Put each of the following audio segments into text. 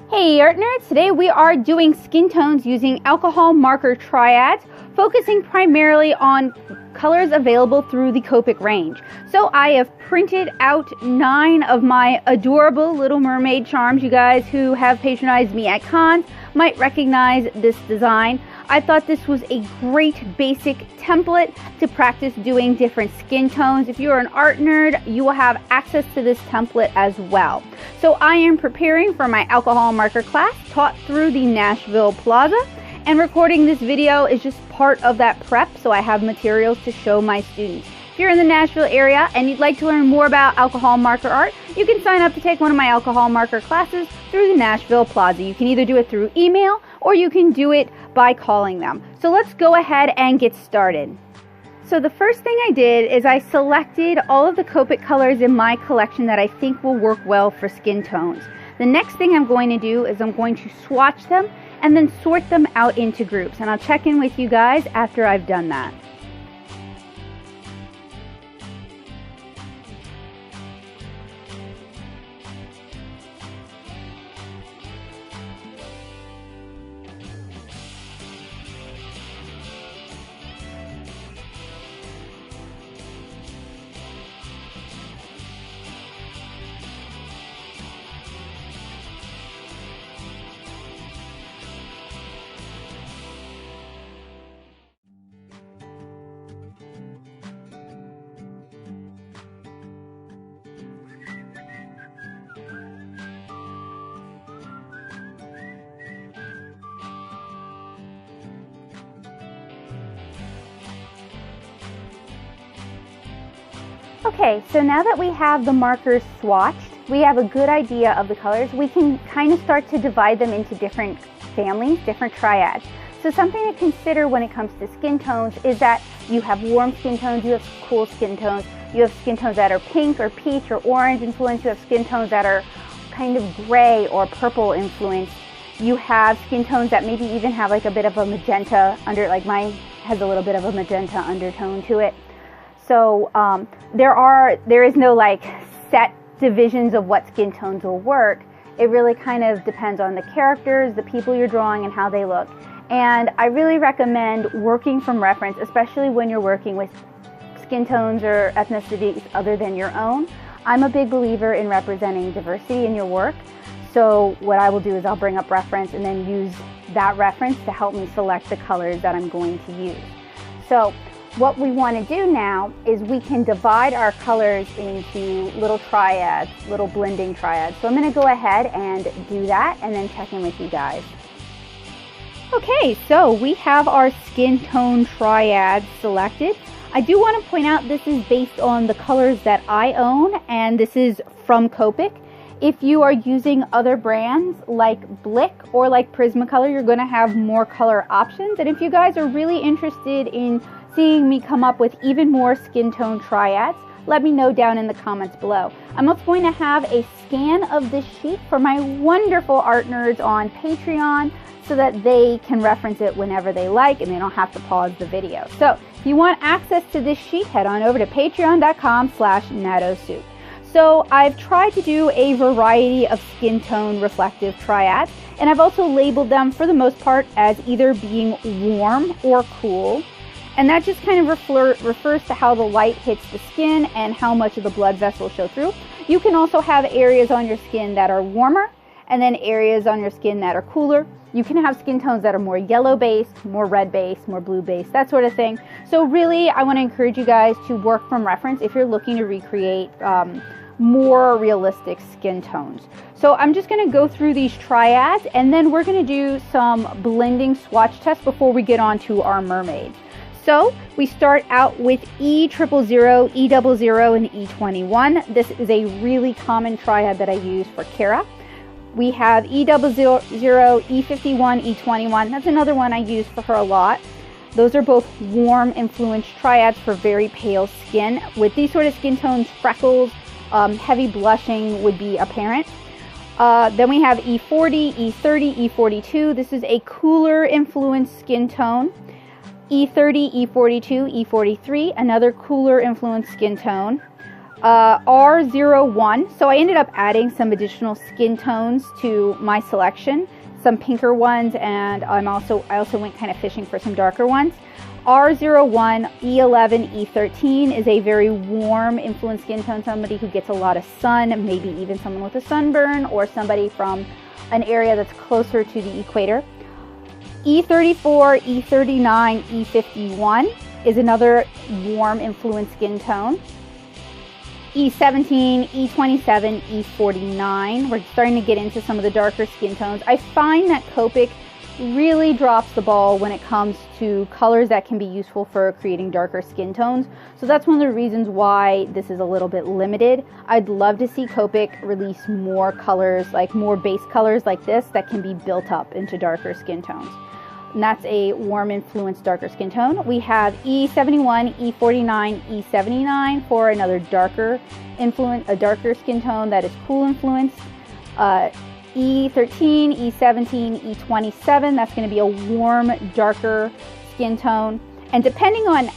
Hey Artnerds, today we are doing skin tones using alcohol marker triads, focusing primarily on colors available through the Copic range. So I have printed out 9 of my adorable Little Mermaid charms. You guys who have patronized me at cons might recognize this design. I thought this was a great basic template to practice doing different skin tones. If you're an art nerd, you will have access to this template as well. So I am preparing for my alcohol marker class taught through the Nashville Plaza, and recording this video is just part of that prep, so I have materials to show my students. If you're in the Nashville area and you'd like to learn more about alcohol marker art, you can sign up to take one of my alcohol marker classes through the Nashville Plaza. You can either do it through email or you can do it by calling them. So let's go ahead and get started. So the first thing I did is I selected all of the Copic colors in my collection that I think will work well for skin tones. The next thing I'm going to do is I'm going to swatch them and then sort them out into groups, and I'll check in with you guys after I've done that. Okay, so now that we have the markers swatched, we have a good idea of the colors. We can kind of start to divide them into different families, different triads. So something to consider when it comes to skin tones is that you have warm skin tones, you have cool skin tones, you have skin tones that are pink or peach or orange influenced, you have skin tones that are kind of gray or purple influenced. You have skin tones that maybe even have like a bit of a magenta under, like mine has a little bit of a magenta undertone to it. So there is no like set divisions of what skin tones will work. It really kind of depends on the characters, the people you're drawing, and how they look. And I really recommend working from reference, especially when you're working with skin tones or ethnicities other than your own. I'm a big believer in representing diversity in your work. So what I will do is I'll bring up reference and then use that reference to help me select the colors that I'm going to use. So what we want to do now is we can divide our colors into little triads, little blending triads. So I'm going to go ahead and do that and then check in with you guys. Okay, so we have our skin tone triad selected. I do want to point out this is based on the colors that I own, and this is from Copic. If you are using other brands like Blick or like Prismacolor, you're going to have more color options. And if you guys are really interested in seeing me come up with even more skin tone triads, let me know down in the comments below. I'm also going to have a scan of this sheet for my wonderful art nerds on Patreon so that they can reference it whenever they like and they don't have to pause the video. So if you want access to this sheet, head on over to patreon.com/natosoup. So I've tried to do a variety of skin tone reflective triads, and I've also labeled them for the most part as either being warm or cool. And that just kind of refers to how the light hits the skin and how much of the blood vessels show through. You can also have areas on your skin that are warmer and then areas on your skin that are cooler. You can have skin tones that are more yellow based, more red based, more blue based, that sort of thing. So really, I want to encourage you guys to work from reference if you're looking to recreate more realistic skin tones. So I'm just going to go through these triads and then we're going to do some blending swatch tests before we get on to our mermaids. So we start out with E000, E00, and E21. This is a really common triad that I use for Kara. We have E00, E51, E21. That's another one I use for her a lot. Those are both warm influenced triads for very pale skin. With these sort of skin tones, freckles, heavy blushing would be apparent. Then we have E40, E30, E42. This is a cooler influenced skin tone. E30, E42, E43, another cooler influenced skin tone. R01. So I ended up adding some additional skin tones to my selection, some pinker ones, and I also went kind of fishing for some darker ones. R01, E11, E13 is a very warm influence skin tone, somebody who gets a lot of sun, maybe even someone with a sunburn or somebody from an area that's closer to the equator. E34, E39, E51 is another warm influence skin tone. E17, E27, E49. We're starting to get into some of the darker skin tones. I find that Copic really drops the ball when it comes to colors that can be useful for creating darker skin tones. So that's one of the reasons why this is a little bit limited. I'd love to see Copic release more colors, like more base colors like this that can be built up into darker skin tones. And that's a warm influence darker skin tone. We have E71, E49, E79 for another darker influence, a darker skin tone that is cool influence. E13, E17, E27, that's going to be a warm, darker skin tone. And depending on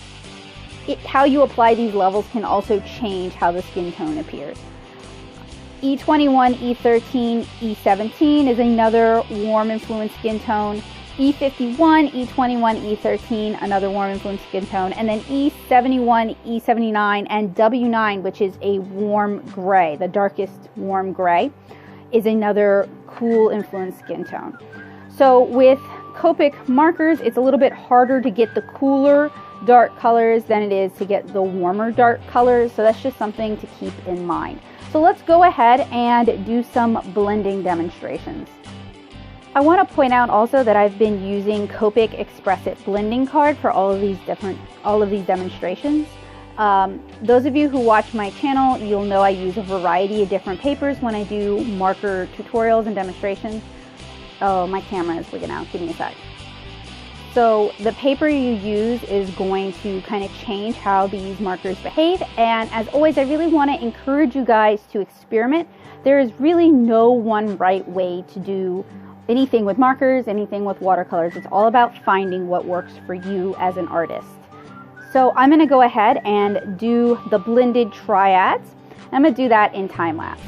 how you apply these levels can also change how the skin tone appears. E21, E13, E17 is another warm influence skin tone. E51, E21, E13, another warm influence skin tone. And then E71, E79, and W9, which is a warm gray, the darkest warm gray, is another cool influence skin tone. So with Copic markers, it's a little bit harder to get the cooler dark colors than it is to get the warmer dark colors. So that's just something to keep in mind. So let's go ahead and do some blending demonstrations. I want to point out also that I've been using Copic Express It blending card for all of these demonstrations. Those of you who watch my channel, you'll know I use a variety of different papers when I do marker tutorials and demonstrations. Oh, my camera is wigging out. Give me a sec. So the paper you use is going to kind of change how these markers behave. And as always, I really want to encourage you guys to experiment. There is really no one right way to do anything with markers, anything with watercolors. It's all about finding what works for you as an artist. So I'm going to go ahead and do the blended triads. I'm going to do that in time lapse.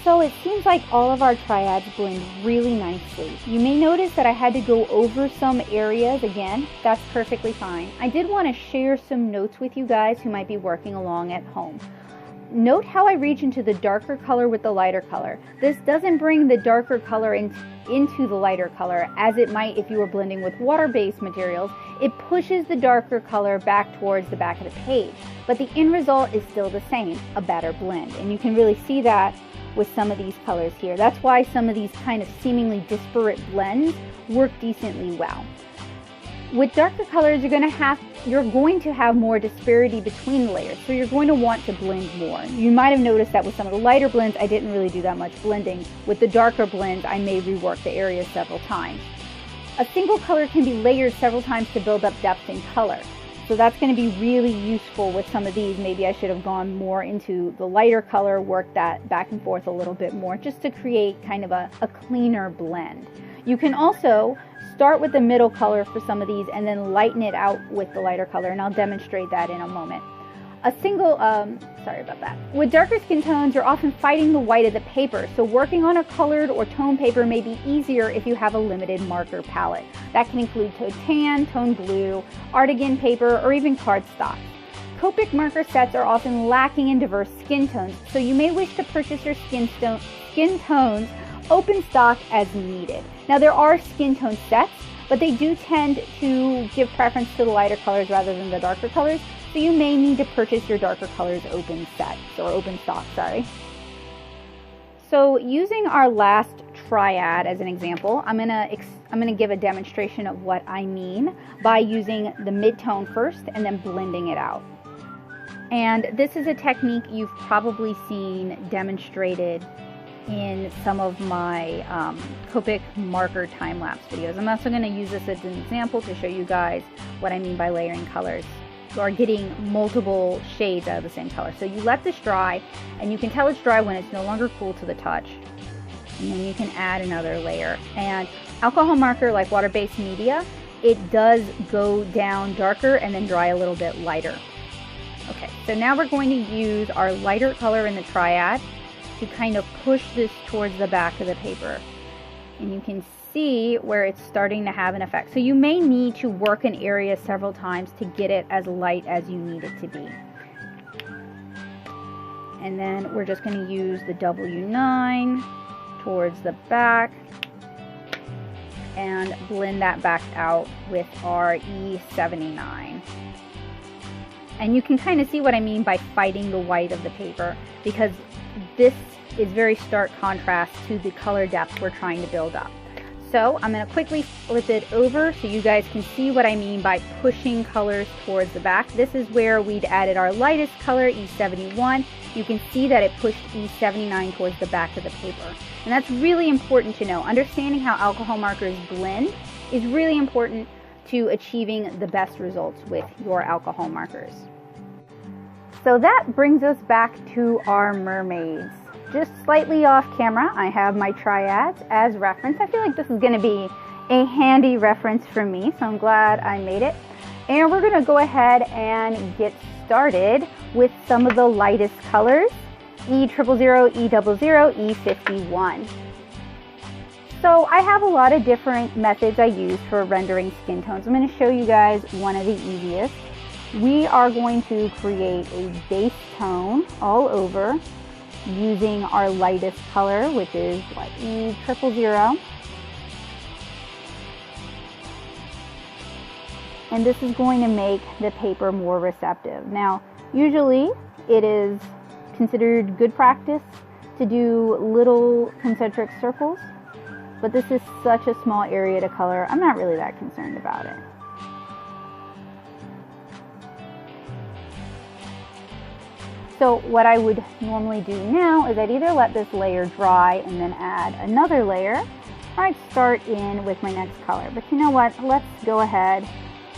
So it seems like all of our triads blend really nicely. You may notice that I had to go over some areas again. That's perfectly fine. I did want to share some notes with you guys who might be working along at home. note how I reach into the darker color with the lighter color. This doesn't bring the darker color into the lighter color as it might if you were blending with water-based materials. It pushes the darker color back towards the back of the page, but the end result is still the same, a better blend. And you can really see that with some of these colors here. That's why some of these kind of seemingly disparate blends work decently well. With darker colors, you're going to have more disparity between the layers, so you're going to want to blend more. You might have noticed that with some of the lighter blends, I didn't really do that much blending. With the darker blends, I may rework the areas several times. A single color can be layered several times to build up depth in color. So that's going to be really useful with some of these. Maybe I should have gone more into the lighter color, worked that back and forth a little bit more, just to create kind of a cleaner blend. You can also start with the middle color for some of these and then lighten it out with the lighter color, and I'll demonstrate that in a moment. Sorry about that. With darker skin tones, you're often fighting the white of the paper, so working on a colored or tone paper may be easier if you have a limited marker palette. That can include tone tan, tone blue, Artigan paper, or even cardstock. Copic marker sets are often lacking in diverse skin tones, so you may wish to purchase your skin tones open stock as needed. Now there are skin tone sets, but they do tend to give preference to the lighter colors rather than the darker colors, so you may need to purchase your darker colors open stock, sorry. So using our last triad as an example, I'm gonna give a demonstration of what I mean by using the mid-tone first and then blending it out. And this is a technique you've probably seen demonstrated in some of my Copic marker time-lapse videos. I'm also going to use this as an example to show you guys what I mean by layering colors, or getting multiple shades out of the same color. So you let this dry, and you can tell it's dry when it's no longer cool to the touch. And then you can add another layer. And alcohol marker, like water-based media, it does go down darker and then dry a little bit lighter. Okay, so now we're going to use our lighter color in the triad to kind of push this towards the back of the paper. And you can see where it's starting to have an effect. So you may need to work an area several times to get it as light as you need it to be. And then we're just going to use the W9 towards the back and blend that back out with our E79. And you can kind of see what I mean by fighting the white of the paper, because this is very stark contrast to the color depth we're trying to build up. So I'm going to quickly flip it over so you guys can see what I mean by pushing colors towards the back. This is where we'd added our lightest color, E71. You can see that it pushed E79 towards the back of the paper. And that's really important to know. Understanding how alcohol markers blend is really important to achieving the best results with your alcohol markers. So that brings us back to our mermaids. Just slightly off camera, I have my triads as reference. I feel like this is going to be a handy reference for me, so I'm glad I made it. And we're going to go ahead and get started with some of the lightest colors, E000, E00, E51. So I have a lot of different methods I use for rendering skin tones. I'm going to show you guys one of the easiest. We are going to create a base tone all over using our lightest color, which is what, E000. And this is going to make the paper more receptive. Now, usually it is considered good practice to do little concentric circles, but this is such a small area to color, I'm not really that concerned about it. So what I would normally do now is I'd either let this layer dry and then add another layer, or I'd start in with my next color. But you know what, let's go ahead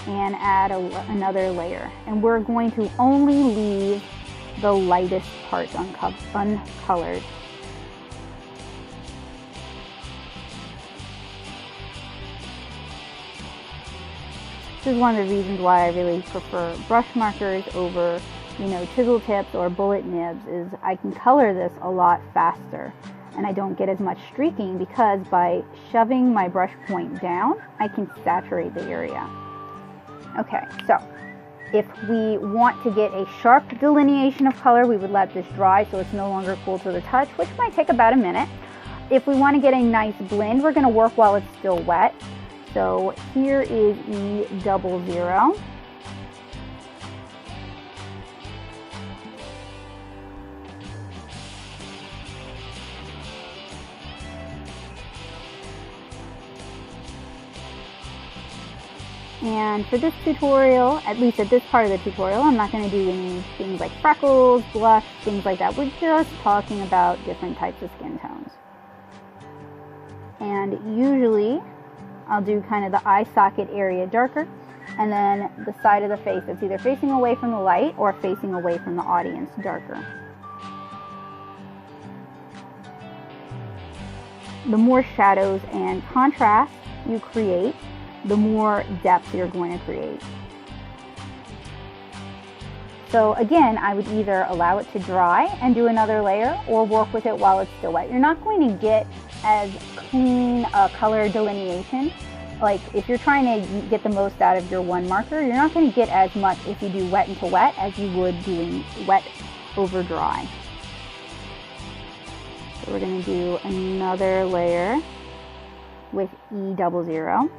and add another layer. And we're going to only leave the lightest parts uncolored. This is one of the reasons why I really prefer brush markers over, chisel tips or bullet nibs, is I can color this a lot faster and I don't get as much streaking because by shoving my brush point down, I can saturate the area. Okay, so If we want to get a sharp delineation of color, we would let this dry so it's no longer cool to the touch, which might take about a minute. If we want to get a nice blend, we're going to work while it's still wet. So here is E00. And for this tutorial, at least at this part of the tutorial, I'm not going to do any things like freckles, blush, things like that. We're just talking about different types of skin tones. And usually, I'll do kind of the eye socket area darker, and then the side of the face that's either facing away from the light or facing away from the audience darker. The more shadows and contrast you create, the more depth you're going to create. So again, I would either allow it to dry and do another layer or work with it while it's still wet. You're not going to get as clean a color delineation. Like if you're trying to get the most out of your one marker, you're not going to get as much if you do wet into wet as you would doing wet over dry. So we're going to do another layer with E00.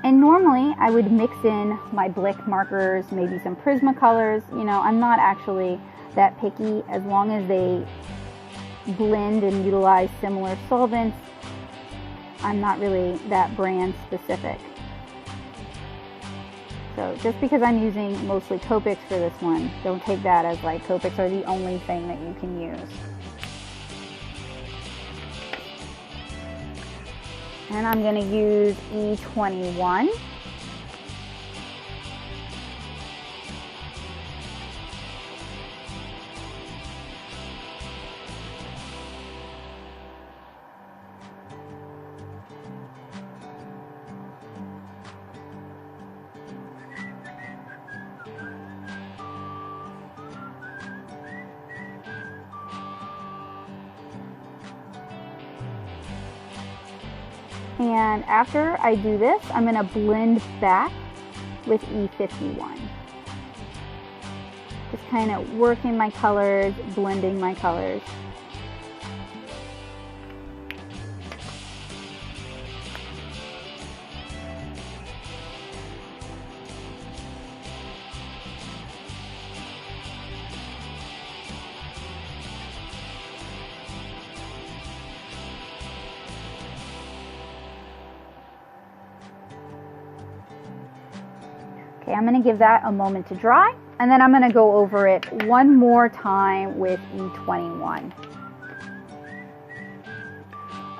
And normally I would mix in my Blick markers, maybe some Prismacolors. You know, I'm not actually that picky as long as they blend and utilize similar solvents. I'm not really that brand specific. So just because I'm using mostly Copics for this one, don't take that as like Copics are the only thing that you can use. And I'm going to use E21. And after I do this, I'm going to blend back with E51. Just kind of working my colors, blending my colors. Okay, I'm going to give that a moment to dry, and then I'm going to go over it one more time with E21.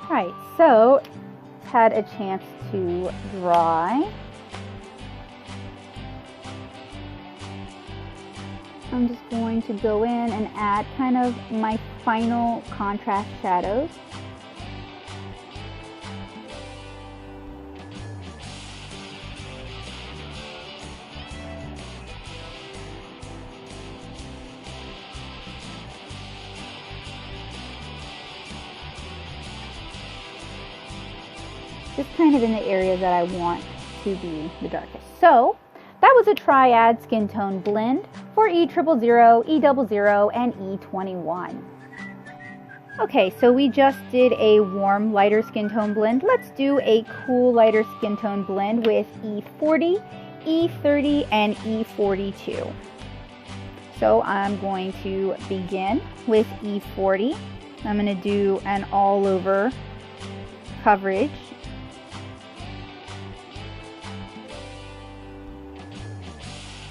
Alright, so it's had a chance to dry. I'm just going to go in and add kind of my final contrast shadows. Just kind of in the area that I want to be the darkest. So that was a triad skin tone blend for E00, E00, and E21. Okay, so we just did a warm lighter skin tone blend. Let's do a cool lighter skin tone blend with E40, E30, and E42. So I'm going to begin with E40. I'm going to do an all over coverage.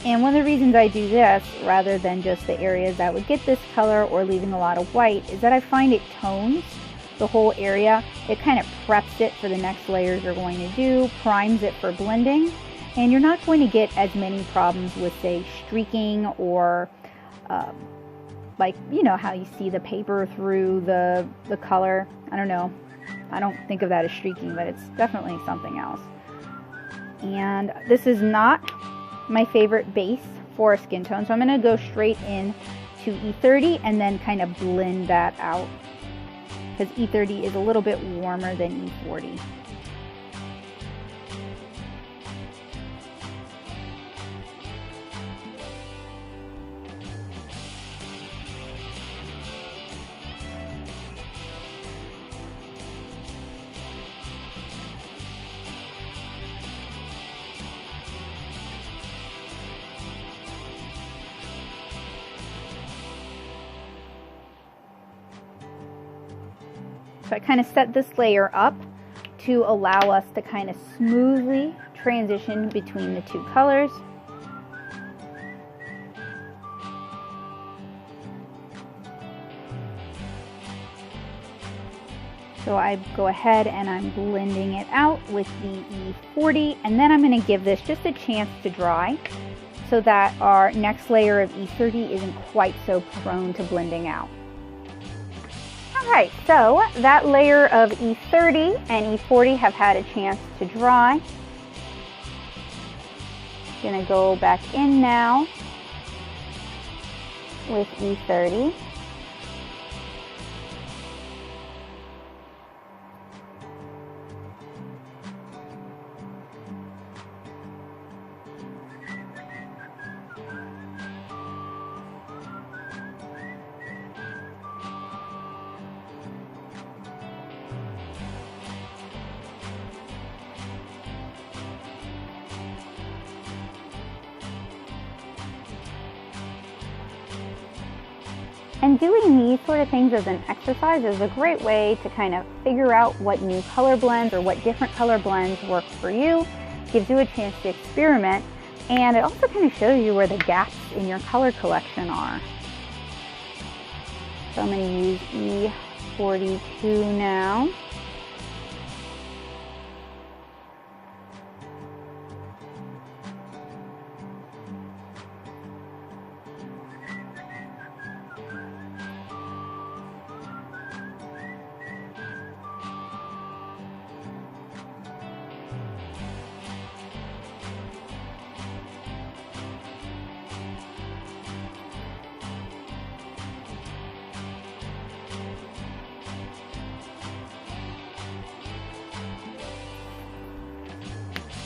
And one of the reasons I do this, rather than just the areas that would get this color or leaving a lot of white, is that I find it tones the whole area. It kind of preps it for the next layers you're going to do, primes it for blending, and you're not going to get as many problems with, say, streaking or like, you know, how you see the paper through the color. I don't know. I don't think of that as streaking, but it's definitely something else. And this is not my favorite base for a skin tone, so I'm going to go straight in to E30 and then kind of blend that out, because E30 is a little bit warmer than E40. So I kind of set this layer up to allow us to kind of smoothly transition between the two colors. So I go ahead and I'm blending it out with the E40, and then I'm going to give this just a chance to dry so that our next layer of E30 isn't quite so prone to blending out. Alright, so that layer of E30 and E40 have had a chance to dry. I'm going to go back in now with E30. And doing these sort of things as an exercise is a great way to kind of figure out what new color blends or what different color blends work for you. Gives you a chance to experiment, and it also kind of shows you where the gaps in your color collection are. So I'm going to use E42 now.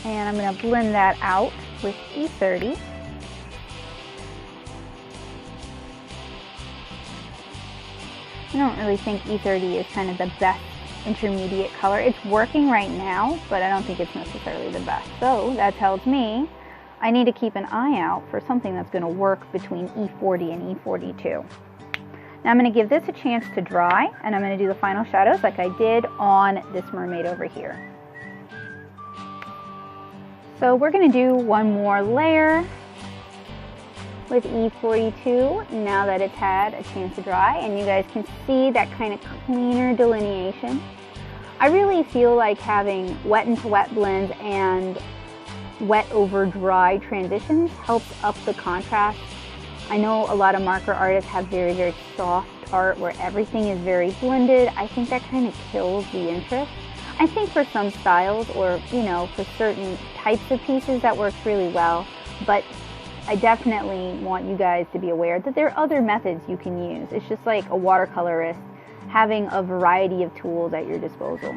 And I'm going to blend that out with E30. I don't really think E30 is kind of the best intermediate color. It's working right now, but I don't think it's necessarily the best. So that tells me I need to keep an eye out for something that's going to work between E40 and E42. Now I'm going to give this a chance to dry, and I'm going to do the final shadows like I did on this mermaid over here. So we're going to do one more layer with E42 now that it's had a chance to dry, and you guys can see that kind of cleaner delineation. I really feel like having wet into wet blends and wet over dry transitions helps up the contrast. I know a lot of marker artists have very, very soft art where everything is very blended. I think that kind of kills the interest. I think for some styles or, you know, for certain types of pieces that works really well, but I definitely want you guys to be aware that there are other methods you can use. It's just like a watercolorist having a variety of tools at your disposal.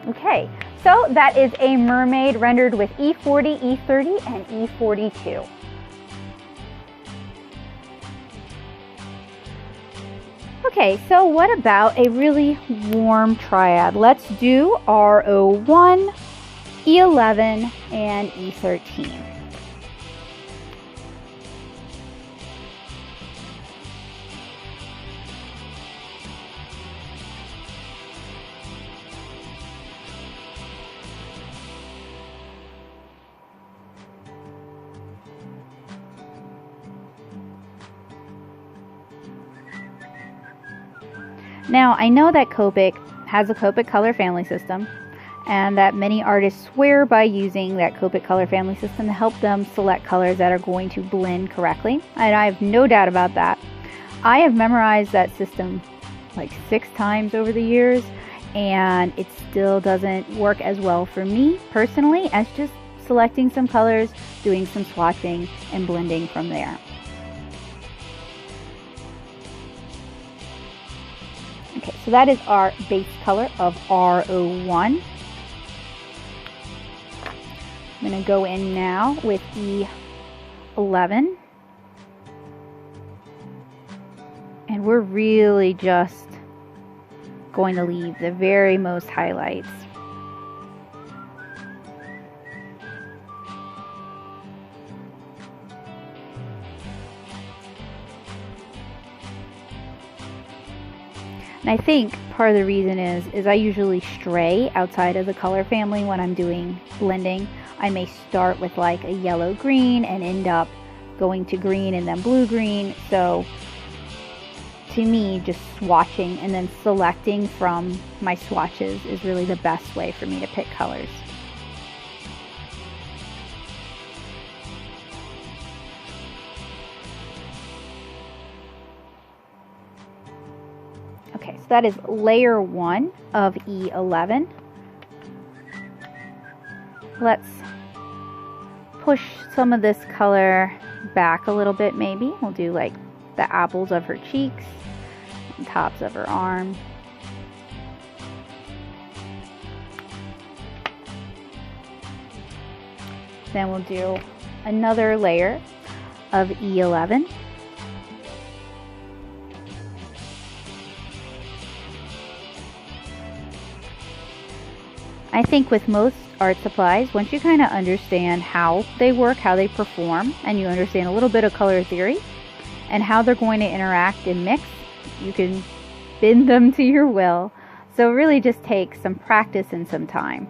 Okay, so that is a mermaid rendered with E40, E30, and E42. Okay, so what about a really warm triad? Let's do R01, E11, and E13. Now, I know that Copic has a Copic color family system, and that many artists swear by using that Copic color family system to help them select colors that are going to blend correctly, and I have no doubt about that. I have memorized that system like 6 times over the years, and it still doesn't work as well for me personally as just selecting some colors, doing some swatching, and blending from there. Okay, so that is our base color of R01. I'm going to go in now with E11. And we're really just going to leave the very most highlights. And I think part of the reason is I usually stray outside of the color family when I'm doing blending. I may start with like a yellow green and end up going to green and then blue green. So to me, just swatching and then selecting from my swatches is really the best way for me to pick colors. Okay, so that is layer 1 of E11. Let's push some of this color back a little bit maybe. We'll do like the apples of her cheeks and tops of her arm. Then we'll do another layer of E11. I think with most art supplies, once you kind of understand how they work, how they perform, and you understand a little bit of color theory and how they're going to interact and mix, you can bend them to your will. So it really just takes some practice and some time.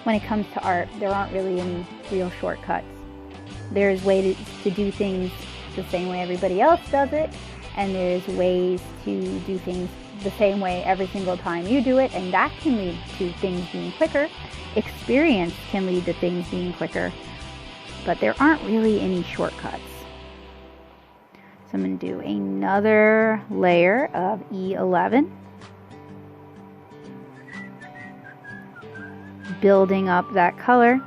When it comes to art, there aren't really any real shortcuts. There's ways to do things the same way everybody else does it, and there's ways to do things the same way every single time you do it, and that can lead to things being quicker. Experience can lead to things being quicker, but there aren't really any shortcuts. So I'm going to do another layer of E11. Building up that color.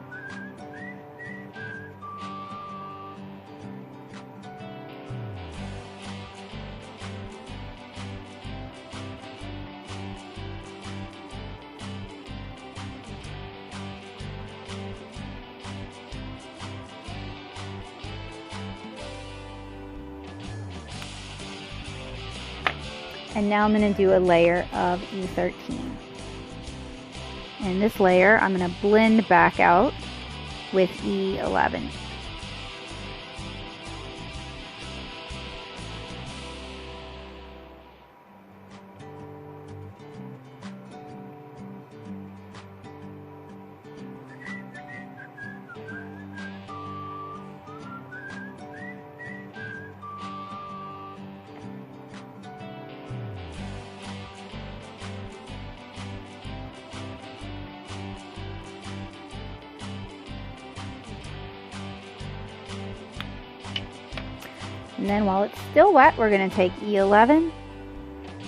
And now I'm going to do a layer of E13. And this layer I'm going to blend back out with E11. And then while it's still wet, we're going to take E11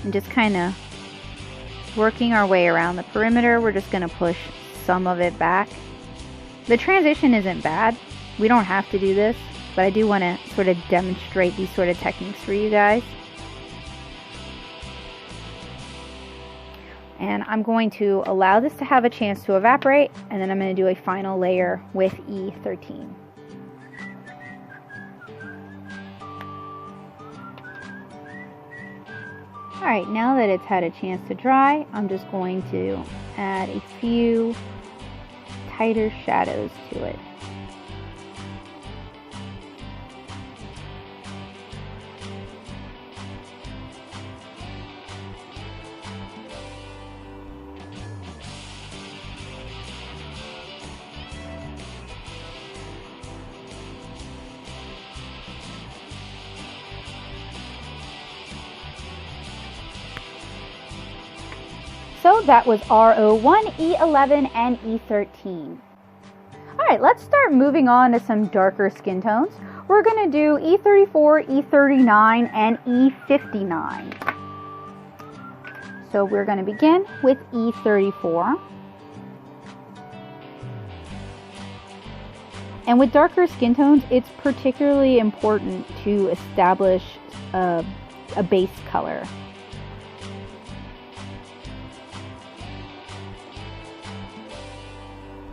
and just kind of working our way around the perimeter. We're just going to push some of it back. The transition isn't bad. We don't have to do this, but I do want to sort of demonstrate these sort of techniques for you guys. And I'm going to allow this to have a chance to evaporate, and then I'm going to do a final layer with E13. Alright, now that it's had a chance to dry, I'm just going to add a few tighter shadows to it. So that was R01, E11, and E13. Alright, let's start moving on to some darker skin tones. We're going to do E34, E39, and E59. So we're going to begin with E34. And with darker skin tones, it's particularly important to establish a base color.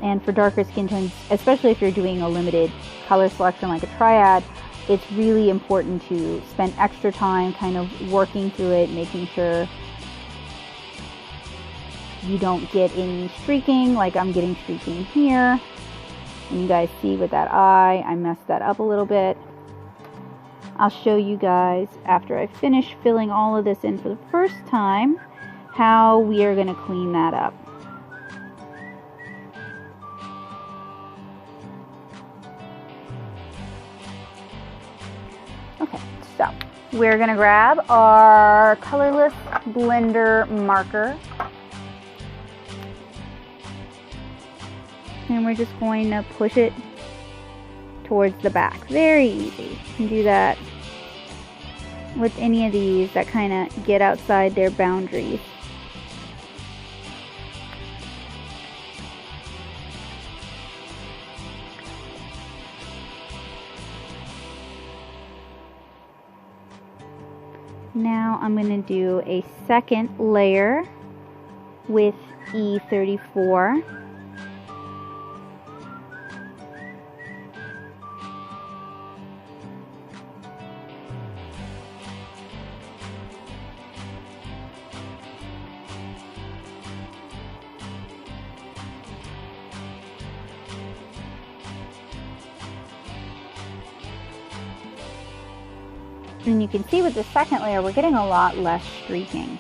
And for darker skin tones, especially if you're doing a limited color selection like a triad, it's really important to spend extra time kind of working through it, making sure you don't get any streaking, like I'm getting streaking here. And you guys see with that eye, I messed that up a little bit. I'll show you guys after I finish filling all of this in for the first time how we are going to clean that up. Okay, so we're going to grab our colorless blender marker and we're just going to push it towards the back. Very easy. You can do that with any of these that kind of get outside their boundaries. Now I'm going to do a second layer with E34. And you can see with the second layer, we're getting a lot less streaking.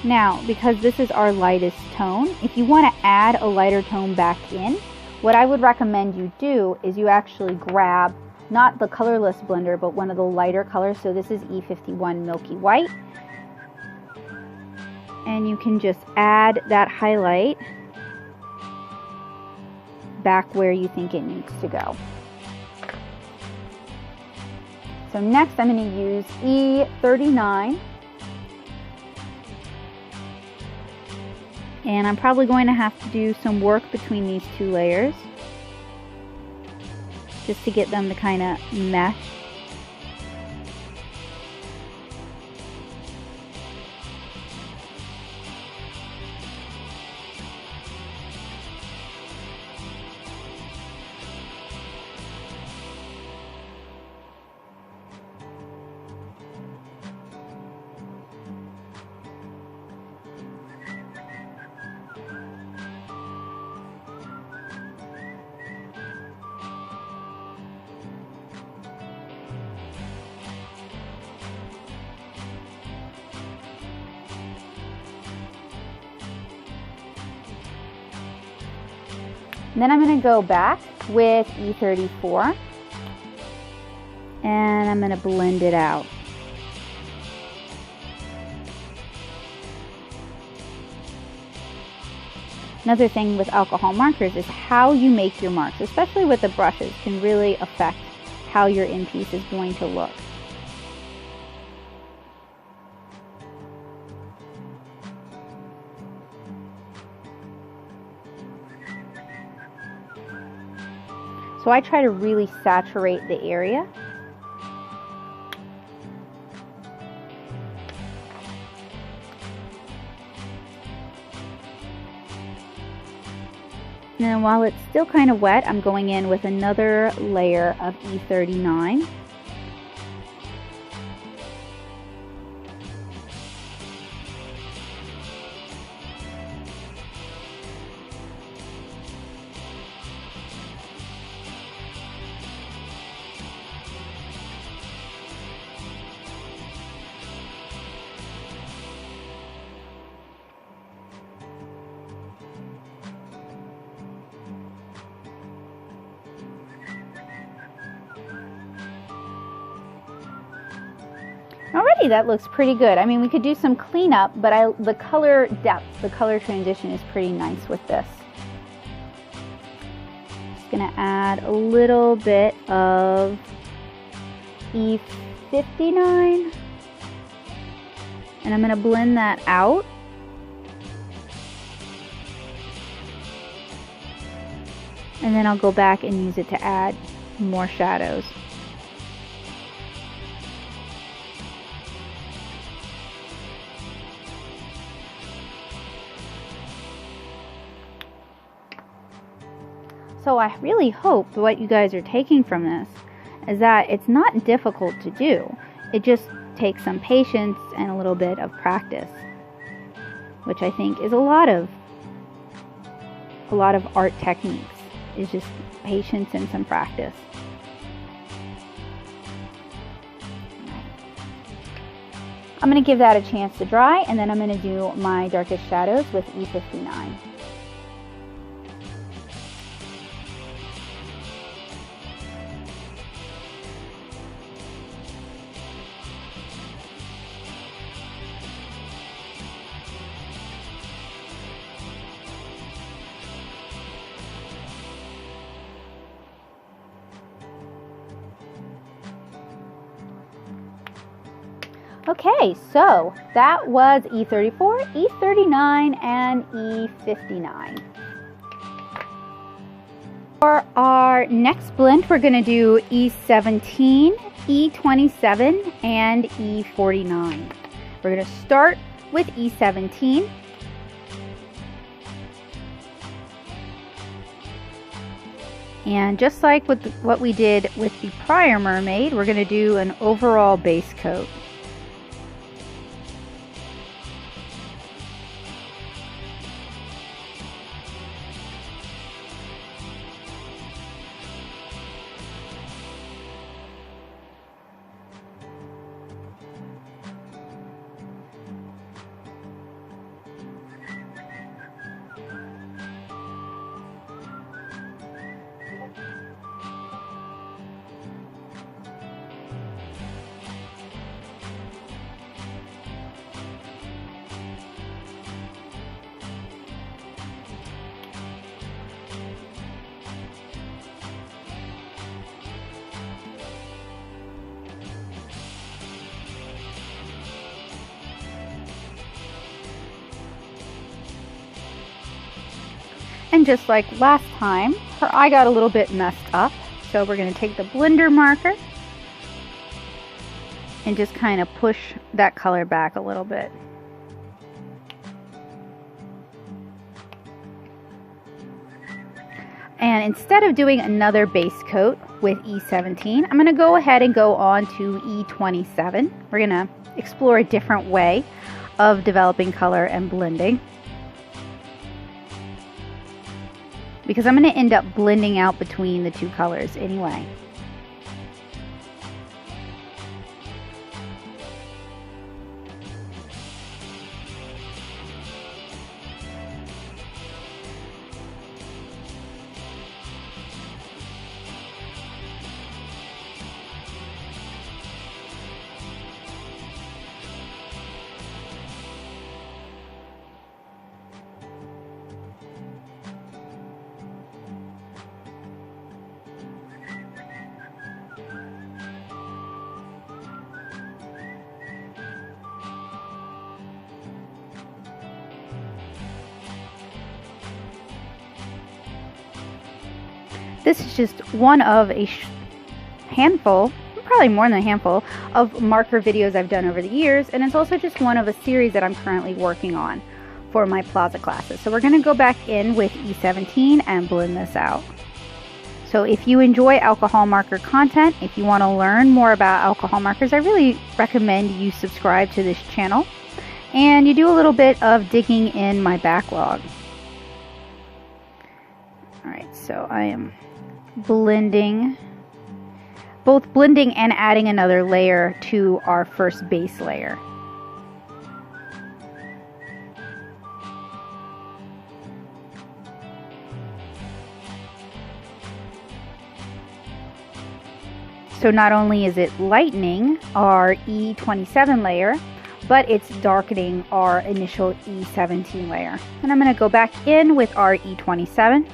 Now, because this is our lightest tone, if you want to add a lighter tone back in, what I would recommend you do is you actually grab, not the colorless blender, but one of the lighter colors. So this is E51 Milky White. And you can just add that highlight back where you think it needs to go. So next I'm going to use E39. And I'm probably going to have to do some work between these two layers just to get them to kind of mesh. And then I'm going to go back with E34 and I'm going to blend it out. Another thing with alcohol markers is how you make your marks, especially with the brushes, can really affect how your end piece is going to look. So I try to really saturate the area. And then while it's still kind of wet, I'm going in with another layer of E39. Already that looks pretty good. I mean, we could do some cleanup, but the color depth, the color transition is pretty nice with this. Just gonna add a little bit of E59 and I'm gonna blend that out. And then I'll go back and use it to add more shadows. So I really hope what you guys are taking from this is that it's not difficult to do. It just takes some patience and a little bit of practice, which I think is a lot of art techniques, is just patience and some practice. I'm going to give that a chance to dry, and then I'm going to do my darkest shadows with E59. Okay, so that was E34, E39, and E59. For our next blend, we're going to do E17, E27, and E49. We're going to start with E17. And just like with what we did with the prior mermaid, we're going to do an overall base coat. And just like last time, her eye got a little bit messed up. So we're going to take the blender marker and just kind of push that color back a little bit. And instead of doing another base coat with E17, I'm going to go ahead and go on to E27. We're going to explore a different way of developing color and blending, because I'm going to end up blending out between the two colors anyway. This is just one of a handful, probably more than a handful, of marker videos I've done over the years, and it's also just one of a series that I'm currently working on for my Plaza classes. So we're going to go back in with E17 and blend this out. So if you enjoy alcohol marker content, if you want to learn more about alcohol markers, I really recommend you subscribe to this channel and you do a little bit of digging in my backlog. Alright, so I am blending, both blending and adding another layer to our first base layer. So not only is it lightening our E27 layer, but it's darkening our initial E17 layer. And I'm going to go back in with our E27.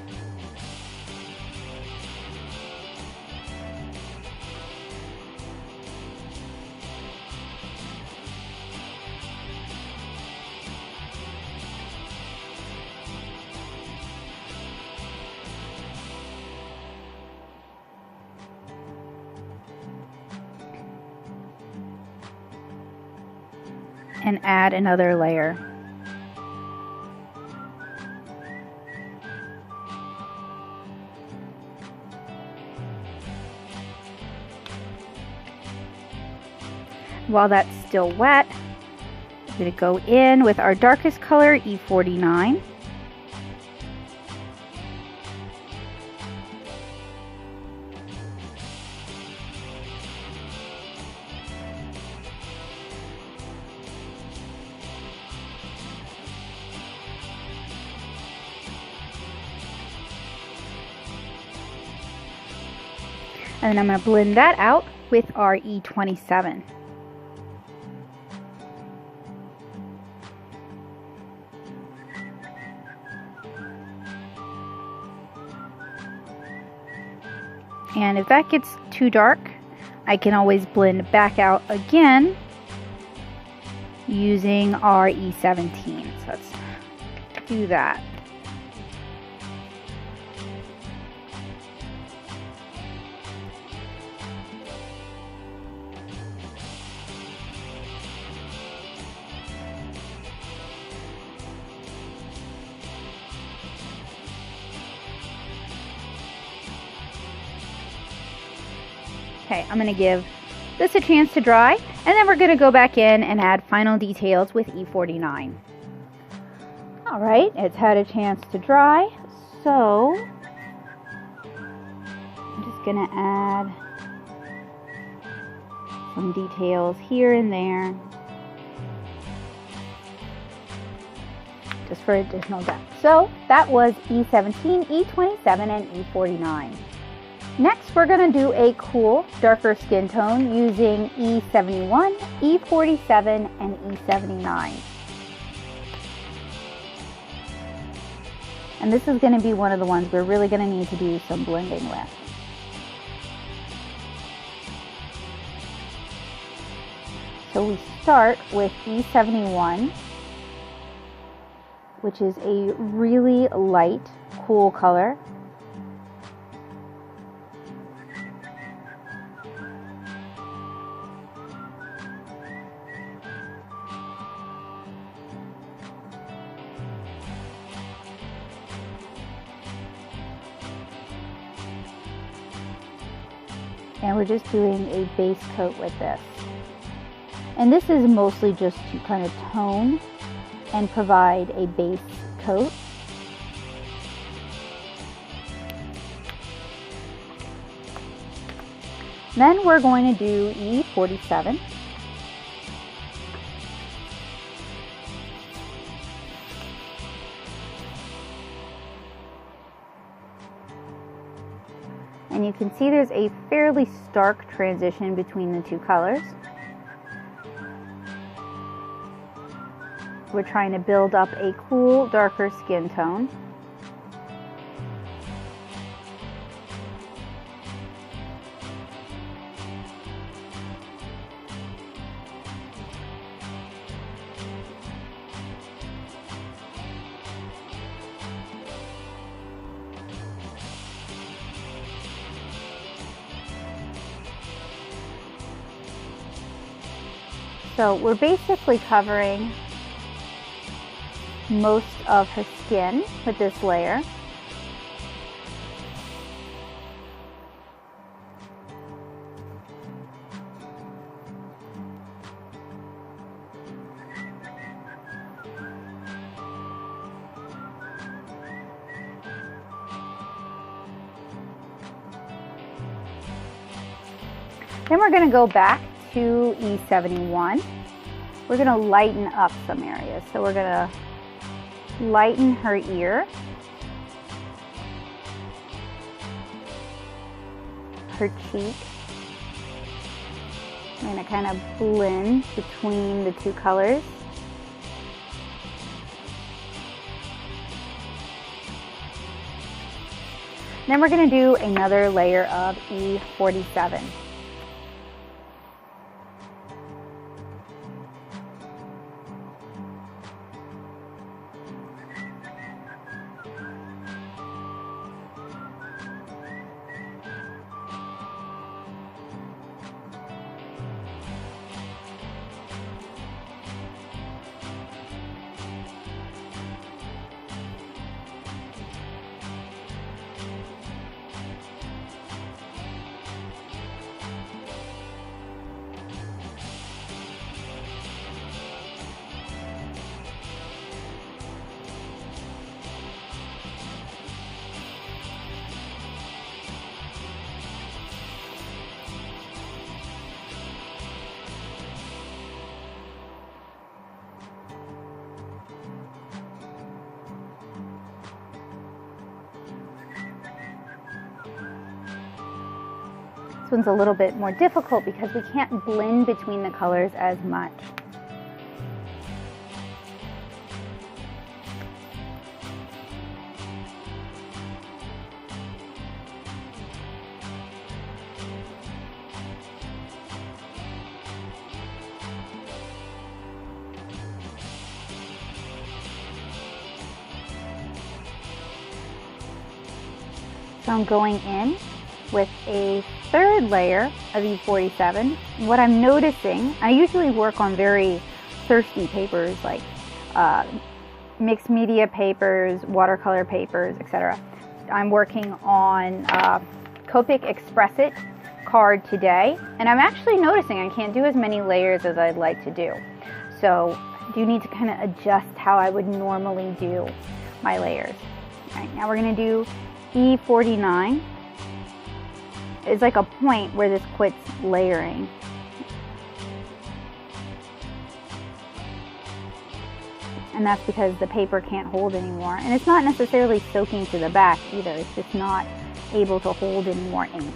And add another layer. While that's still wet, I'm going to go in with our darkest color, E49. And then I'm going to blend that out with our E27. And if that gets too dark, I can always blend back out again using our E17. So let's do that. Okay, I'm going to give this a chance to dry, and then we're going to go back in and add final details with E49. All right, it's had a chance to dry, so I'm just going to add some details here and there, just for additional depth. So that was E17, E27, and E49. Next, we're going to do a cool, darker skin tone using E71, E47, and E79. And this is going to be one of the ones we're really going to need to do some blending with. So we start with E71, which is a really light, cool color. And we're just doing a base coat with this. And this is mostly just to kind of tone and provide a base coat. Then we're going to do E47. And you can see there's a fairly stark transition between the two colors. We're trying to build up a cool, darker skin tone. So we're basically covering most of her skin with this layer. Then we're going to go back to E71. We're going to lighten up some areas. So we're going to lighten her ear, her cheek. I'm going to kind of blend between the two colors. Then we're going to do another layer of E47. This one's a little bit more difficult because we can't blend between the colors as much. So I'm going in with a third layer of E47. What I'm noticing, I usually work on very thirsty papers like mixed media papers, watercolor papers, etc. I'm working on Copic Express It card today, and I'm actually noticing I can't do as many layers as I'd like to do. So I do need to kind of adjust how I would normally do my layers. All right, now we're going to do E49. It's like a point where this quits layering. And that's because the paper can't hold anymore. And it's not necessarily soaking to the back either. It's just not able to hold any more ink.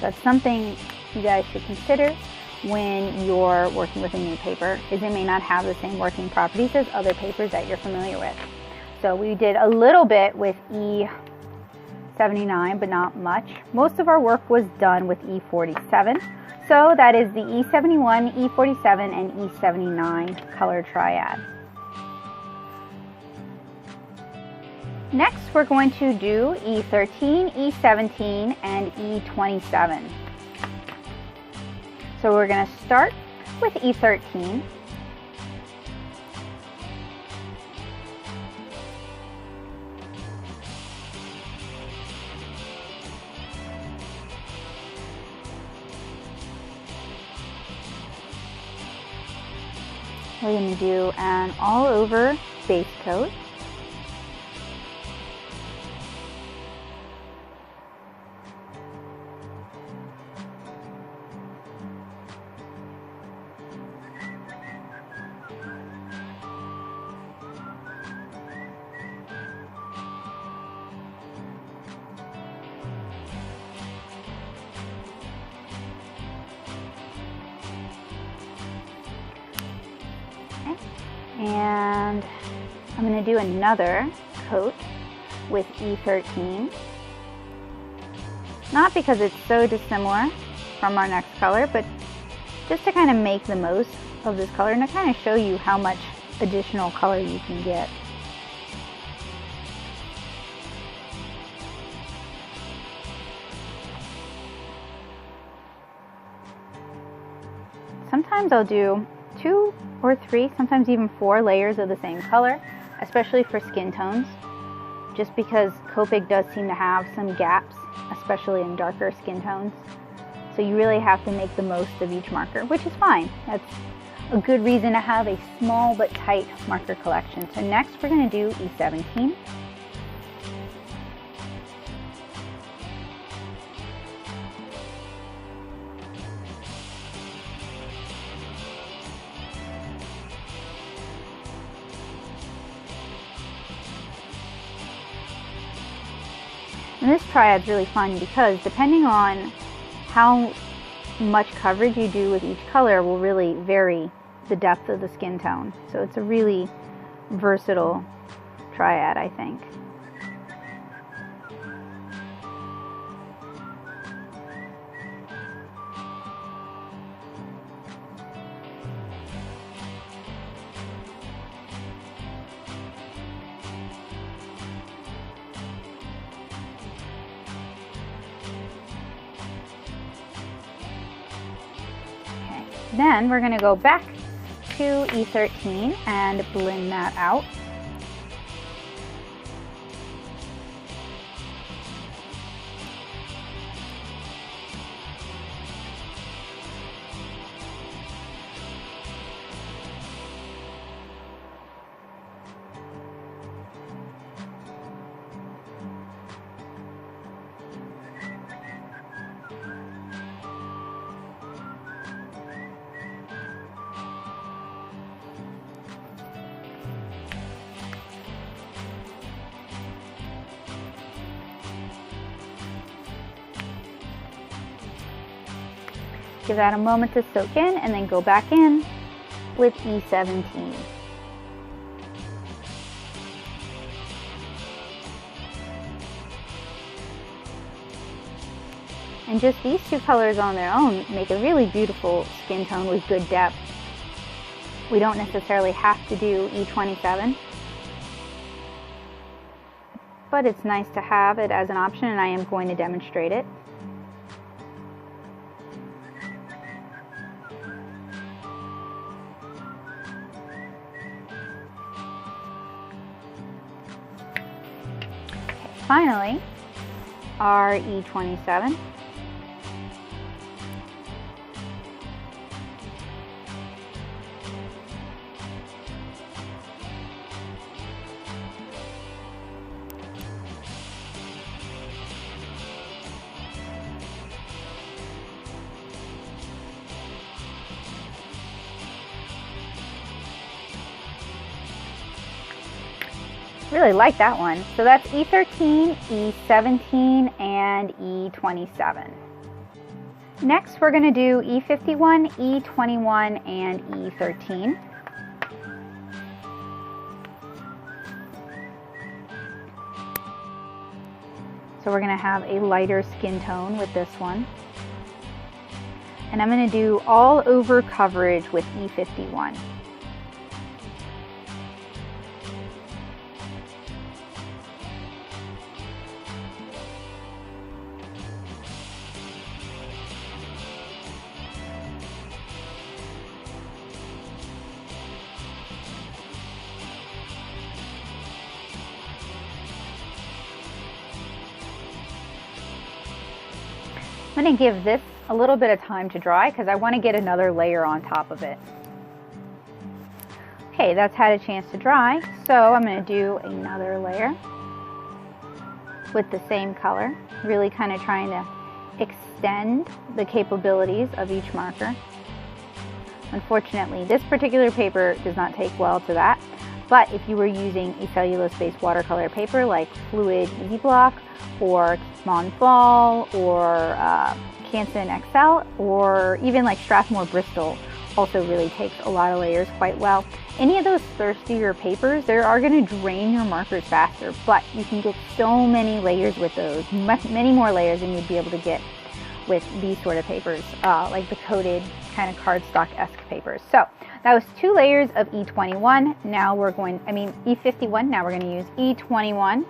That's something you guys should consider when you're working with a new paper, is it may not have the same working properties as other papers that you're familiar with. So we did a little bit with E79, but not much. Most of our work was done with E47. So that is the E71, E47, and E79 color triad. Next, we're going to do E13, E17, and E27. So we're going to start with E13. We're going to do an all-over base coat. And I'm going to do another coat with E13. Not because it's so dissimilar from our next color, but just to kind of make the most of this color and to kind of show you how much additional color you can get. Sometimes I'll do 2 or 3, sometimes even 4 layers of the same color, especially for skin tones, just because Copic does seem to have some gaps, especially in darker skin tones. So you really have to make the most of each marker, which is fine. That's a good reason to have a small but tight marker collection. So next we're going to do E17. And this triad's really fun because depending on how much coverage you do with each color will really vary the depth of the skin tone. So it's a really versatile triad, I think. Then we're going to go back to E13 and blend that out. Give that a moment to soak in and then go back in with E17. And just these two colors on their own make a really beautiful skin tone with good depth. We don't necessarily have to do E27, but it's nice to have it as an option, and I am going to demonstrate it. Okay, finally, our E27. Really like that one. So that's E13, E17, and E27. Next, we're going to do E51, E21, and E13. So we're going to have a lighter skin tone with this one. And I'm going to do all over coverage with E51. I'm going to give this a little bit of time to dry because I want to get another layer on top of it. Okay, that's had a chance to dry, so I'm going to do another layer with the same color, really kind of trying to extend the capabilities of each marker. Unfortunately, this particular paper does not take well to that, but if you were using a cellulose-based watercolor paper like Fluid Easy Block or Monfall or Canson XL, or even like Strathmore Bristol, also really takes a lot of layers quite well. Any of those thirstier papers, they are going to drain your markers faster, but you can get so many layers with those, many more layers than you'd be able to get with these sort of papers, like the coated kind of cardstock-esque papers. So that was 2 layers of E21. Now we're going, E51, now we're going to use E21.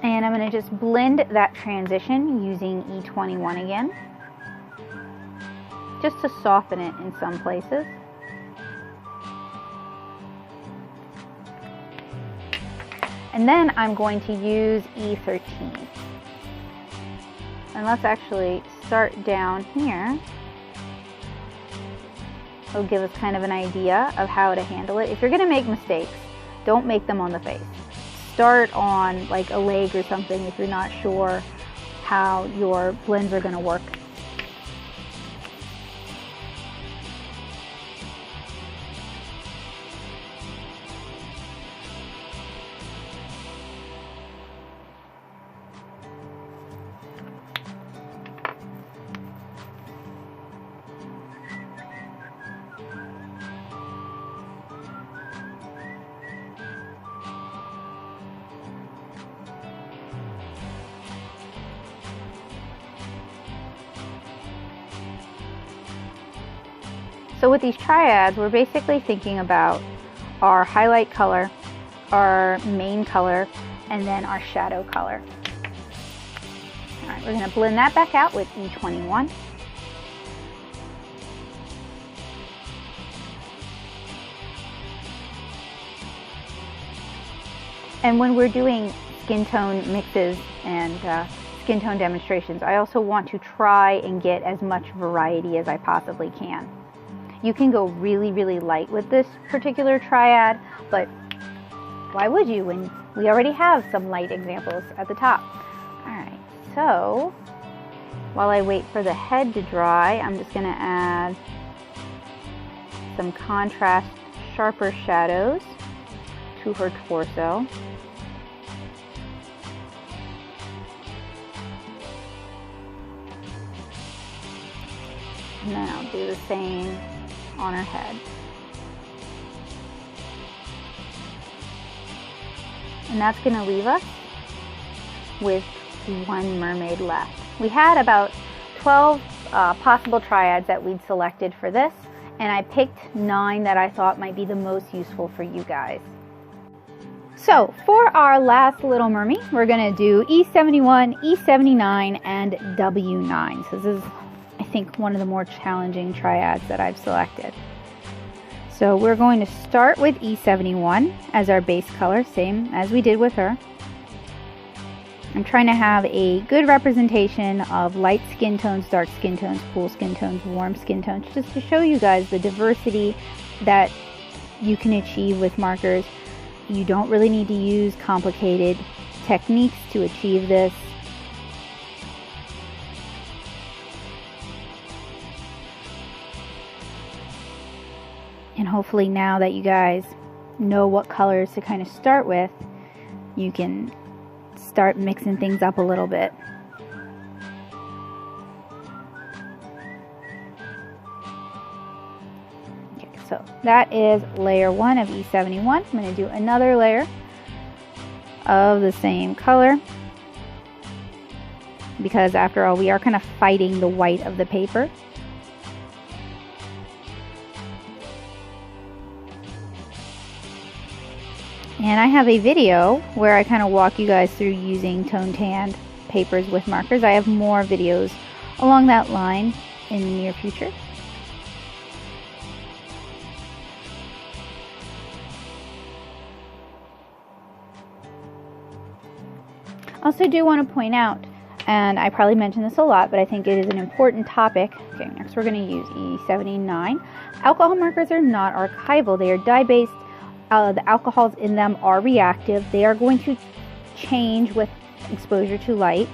And I'm going to just blend that transition using E21 again, just to soften it in some places. And then I'm going to use E13. And let's actually start down here. It'll give us kind of an idea of how to handle it. If you're going to make mistakes, don't make them on the face. Start on like a leg or something if you're not sure how your blends are going to work. So with these triads, we're basically thinking about our highlight color, our main color, and then our shadow color. All right, we're going to blend that back out with E21. And when we're doing skin tone mixes and skin tone demonstrations, I also want to try and get as much variety as I possibly can. You can go really, really light with this particular triad, but why would you when we already have some light examples at the top? All right, so while I wait for the head to dry, I'm just gonna add some contrast, sharper shadows to her torso. And then I'll do the same on her head. And that's going to leave us with one mermaid left. We had about 12 possible triads that we'd selected for this, and I picked 9 that I thought might be the most useful for you guys. So for our last little mermaid, we're going to do E71, E79, and W9. So this is, I think, one of the more challenging triads that I've selected. So we're going to start with E71 as our base color, same as we did with her. I'm trying to have a good representation of light skin tones, dark skin tones, cool skin tones, warm skin tones, just to show you guys the diversity that you can achieve with markers. You don't really need to use complicated techniques to achieve this. And hopefully now that you guys know what colors to kind of start with, you can start mixing things up a little bit. Okay, so that is layer 1 of E71. I'm going to do another layer of the same color, because after all, we are kind of fighting the white of the paper. And I have a video where I kind of walk you guys through using tone tanned papers with markers. I have more videos along that line in the near future. Also do want to point out, and I probably mention this a lot, but I think it is an important topic. Okay, next we're going to use E79. Alcohol markers are not archival. They are dye-based. The alcohols in them are reactive. They are going to change with exposure to light.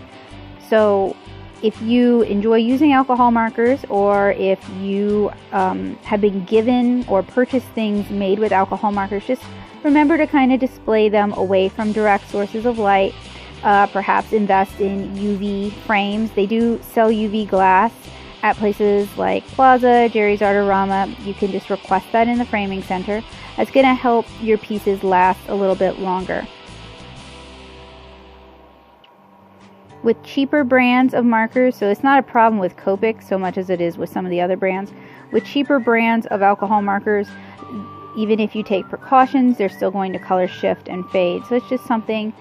So if you enjoy using alcohol markers, or if you have been given or purchased things made with alcohol markers, just remember to kind of display them away from direct sources of light. Perhaps invest in UV frames. They do sell UV glass at places like Plaza, Jerry's Artorama. You can just request that in the framing center. That's going to help your pieces last a little bit longer. With cheaper brands of markers, so it's not a problem with Copic so much as it is with some of the other brands. With cheaper brands of alcohol markers, even if you take precautions, they're still going to color shift and fade. So it's just something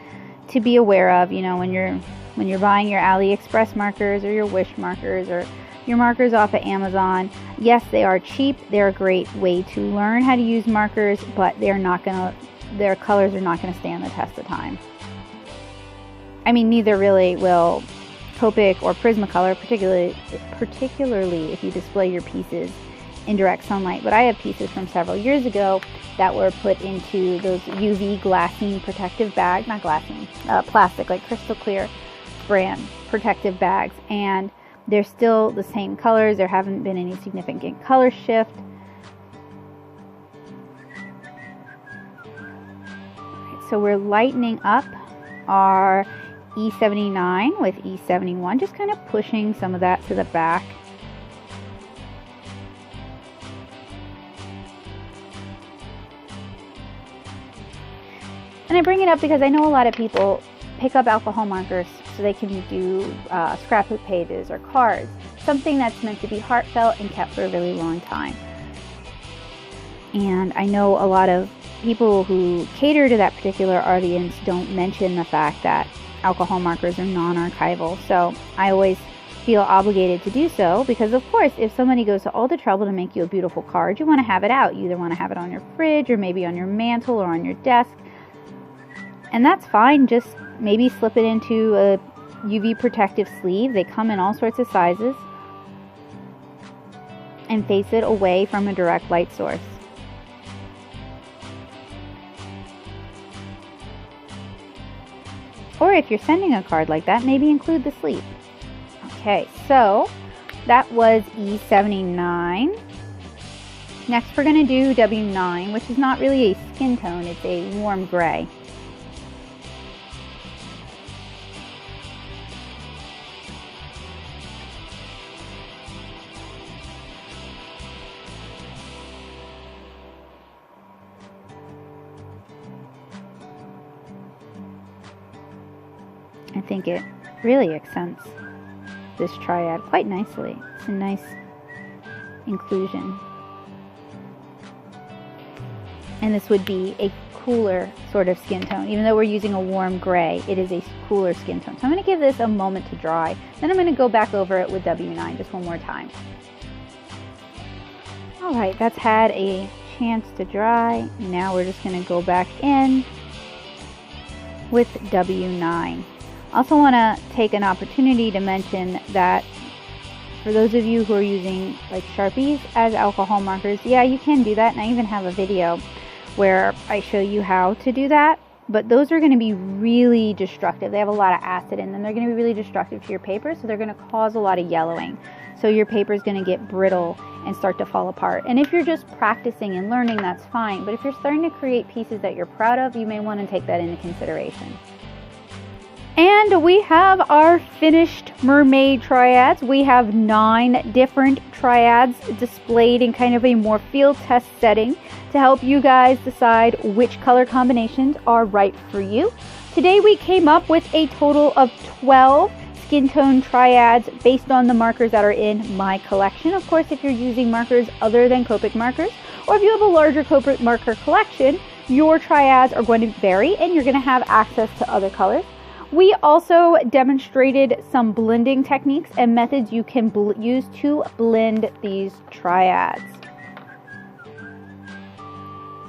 to be aware of, you know, when you're buying your AliExpress markers or your Wish markers or your markers off of Amazon. Yes, they are cheap. They're a great way to learn how to use markers, but their colors are not going to stand the test of time. I mean, neither really will Copic or Prismacolor, particularly if you display your pieces in direct sunlight. But I have pieces from several years ago that were put into those UV glassine protective bags, not glassine, plastic, like crystal clear brand protective bags, and they're still the same colors. There haven't been any significant color shift. Right, so we're lightening up our E79 with E71, just kind of pushing some of that to the back. And I bring it up because I know a lot of people pick up alcohol markers so they can do scrapbook pages or cards, something that's meant to be heartfelt and kept for a really long time. And I know a lot of people who cater to that particular audience don't mention the fact that alcohol markers are non-archival. So I always feel obligated to do so, because of course if somebody goes to all the trouble to make you a beautiful card, you want to have it out. You either want to have it on your fridge or maybe on your mantle or on your desk. And that's fine. Just maybe slip it into a UV protective sleeve. They come in all sorts of sizes. And face it away from a direct light source. Or if you're sending a card like that, maybe include the sleeve. Okay, so that was E79. Next we're going to do W9, which is not really a skin tone, it's a warm gray. I think it really accents this triad quite nicely. It's a nice inclusion. And this would be a cooler sort of skin tone. Even though we're using a warm gray, it is a cooler skin tone. So I'm going to give this a moment to dry. Then I'm going to go back over it with W9 just one more time. Alright, that's had a chance to dry. Now we're just going to go back in with W9. Also want to take an opportunity to mention that for those of you who are using like Sharpies as alcohol markers, yeah, you can do that, and I even have a video where I show you how to do that, but those are going to be really destructive. They have a lot of acid in them. They're going to be really destructive to your paper, so they're going to cause a lot of yellowing. So your paper is going to get brittle and start to fall apart. And if you're just practicing and learning, that's fine, but if you're starting to create pieces that you're proud of, you may want to take that into consideration. And we have our finished mermaid triads. We have 9 different triads displayed in kind of a more field test setting to help you guys decide which color combinations are right for you. Today we came up with a total of 12 skin tone triads based on the markers that are in my collection. Of course, if you're using markers other than Copic markers, or if you have a larger Copic marker collection, your triads are going to vary and you're going to have access to other colors. We also demonstrated some blending techniques and methods you can use to blend these triads.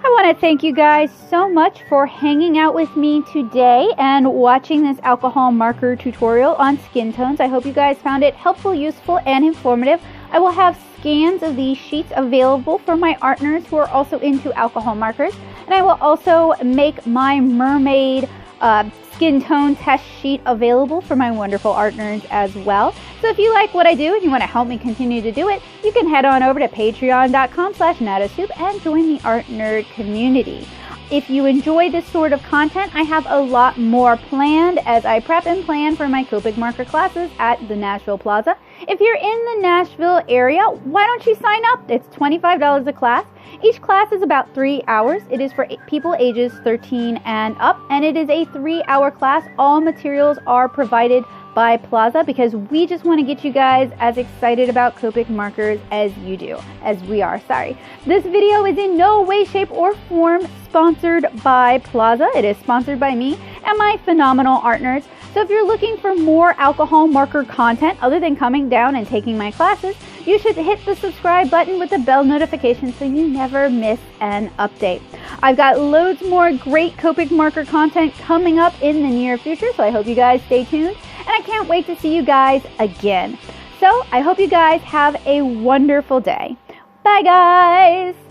I want to thank you guys so much for hanging out with me today and watching this alcohol marker tutorial on skin tones. I hope you guys found it helpful, useful, and informative. I will have scans of these sheets available for my art nerds who are also into alcohol markers. And I will also make my mermaid skin tone test sheet available for my wonderful art nerds as well. So if you like what I do and you want to help me continue to do it, you can head on over to patreon.com/nattasoup and join the art nerd community. If you enjoy this sort of content, I have a lot more planned as I prep and plan for my Copic marker classes at the Nashville Plaza. If you're in the Nashville area, why don't you sign up? It's $25 a class. Each class is about 3 hours. It is for people ages 13 and up, and it is a 3-hour class. All materials are provided by Plaza because we just want to get you guys as excited about Copic markers as you do, as we are, sorry. This video is in no way, shape, or form sponsored by Plaza. It is sponsored by me and my phenomenal art nerds. So if you're looking for more alcohol marker content other than coming down and taking my classes, you should hit the subscribe button with the bell notification so you never miss an update. I've got loads more great Copic marker content coming up in the near future, so I hope you guys stay tuned, and I can't wait to see you guys again. So I hope you guys have a wonderful day. Bye guys!